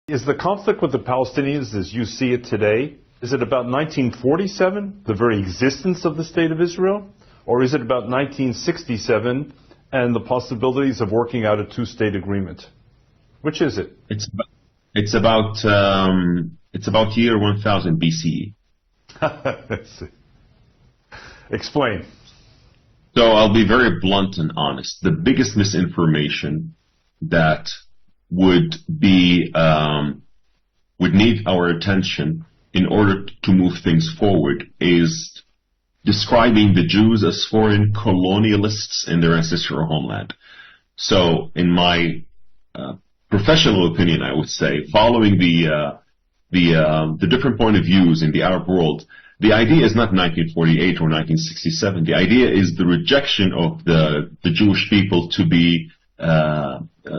Is the conflict with the Palestinians, as you see it today, is it about 1947, the very existence of the State of Israel? Or is it about 1967 and the possibilities of working out a two-state agreement? Which is it? It's about year 1000 BCE. Explain. So I'll be very blunt and honest. The biggest misinformation that would need our attention in order to move things forward is describing the Jews as foreign colonialists in their ancestral homeland. So in my professional opinion, I would say, following the different point of views in the Arab world, the idea is not 1948 or 1967. The idea is the rejection of the Jewish people to be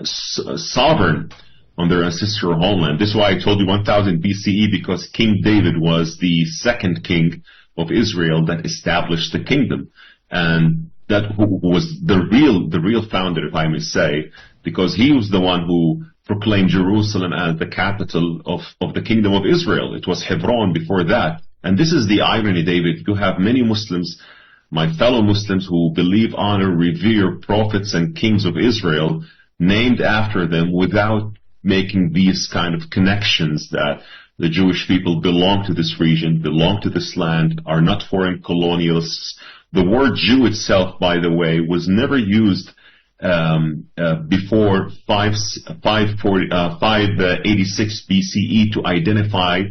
sovereign on their ancestral homeland. This is why I told you 1000 BCE, because King David was the second king of Israel that established the kingdom, and that was the real founder, if I may say, because he was the one who proclaimed Jerusalem as the capital of the kingdom of Israel. It was Hebron before that. And this is the irony, David. You have many Muslims, my fellow Muslims, who believe, honor, revere prophets and kings of Israel named after them without making these kind of connections that the Jewish people belong to this region, belong to this land, are not foreign colonialists. The word Jew itself, by the way, was never used before 586 BCE to identify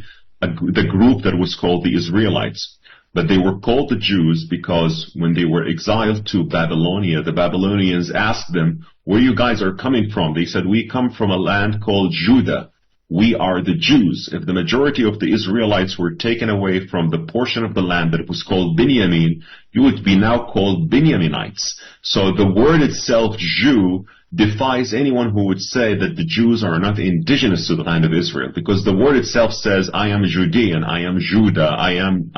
the group that was called the Israelites. But they were called the Jews because when they were exiled to Babylonia, the Babylonians asked them, where you guys are coming from? They said, we come from a land called Judah. We are the Jews. If the majority of the Israelites were taken away from the portion of the land that was called Binyamin, you would be now called Binyaminites. So the word itself, Jew, defies anyone who would say that the Jews are not indigenous to the land of Israel, because the word itself says, I am Judean, I am Judah, I am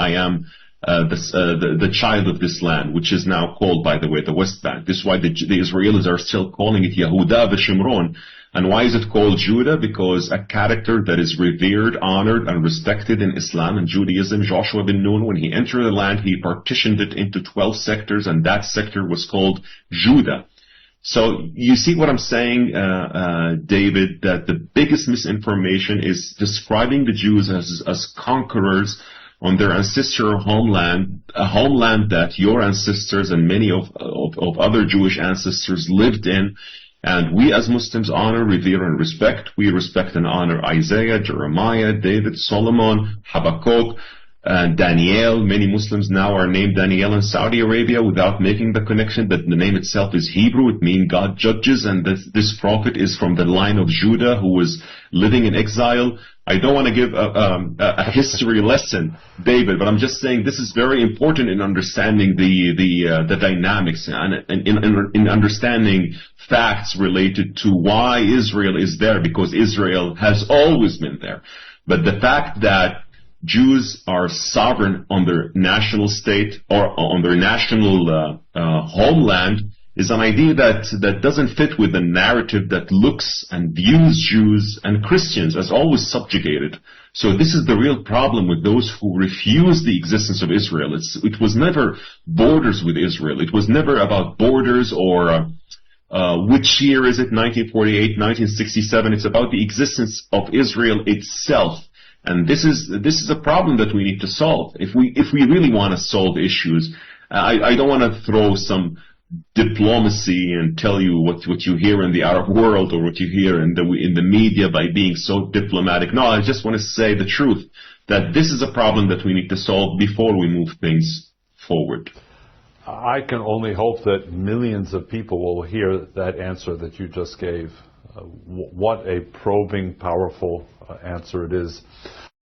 the child of this land, which is now called, by the way, the West Bank. This is why the Israelis are still calling it Yehuda v'Shimron. And why is it called Judah? Because a character that is revered, honored, and respected in Islam and Judaism, Joshua bin Nun, when he entered the land, he partitioned it into 12 sectors, and that sector was called Judah. So you see what I'm saying, David, that the biggest misinformation is describing the Jews as conquerors on their ancestral homeland, a homeland that your ancestors and many of other Jewish ancestors lived in. And we as Muslims honor, revere, and respect. We respect and honor Isaiah, Jeremiah, David, Solomon, Habakkuk, and Daniel. Many Muslims now are named Daniel in Saudi Arabia without making the connection that the name itself is Hebrew. It means God judges, and this prophet is from the line of Judah, who was living in exile. I don't want to give a history lesson, David, but I'm just saying this is very important in understanding the dynamics and in understanding facts related to why Israel is there, because Israel has always been there. But the fact that Jews are sovereign on their national state or on their national homeland is an idea that doesn't fit with the narrative that looks and views Jews and Christians as always subjugated. So this is the real problem with those who refuse the existence of Israel. It was never borders with Israel. It was never about borders or which year is it, 1948, 1967. It's about the existence of Israel itself. And this is a problem that we need to solve. If we really want to solve issues, I don't want to throw some diplomacy and tell you what you hear in the Arab world or what you hear in the media by being so diplomatic. No, I just want to say the truth, that this is a problem that we need to solve before we move things forward. I can only hope that millions of people will hear that answer that you just gave. What a probing, powerful answer it is.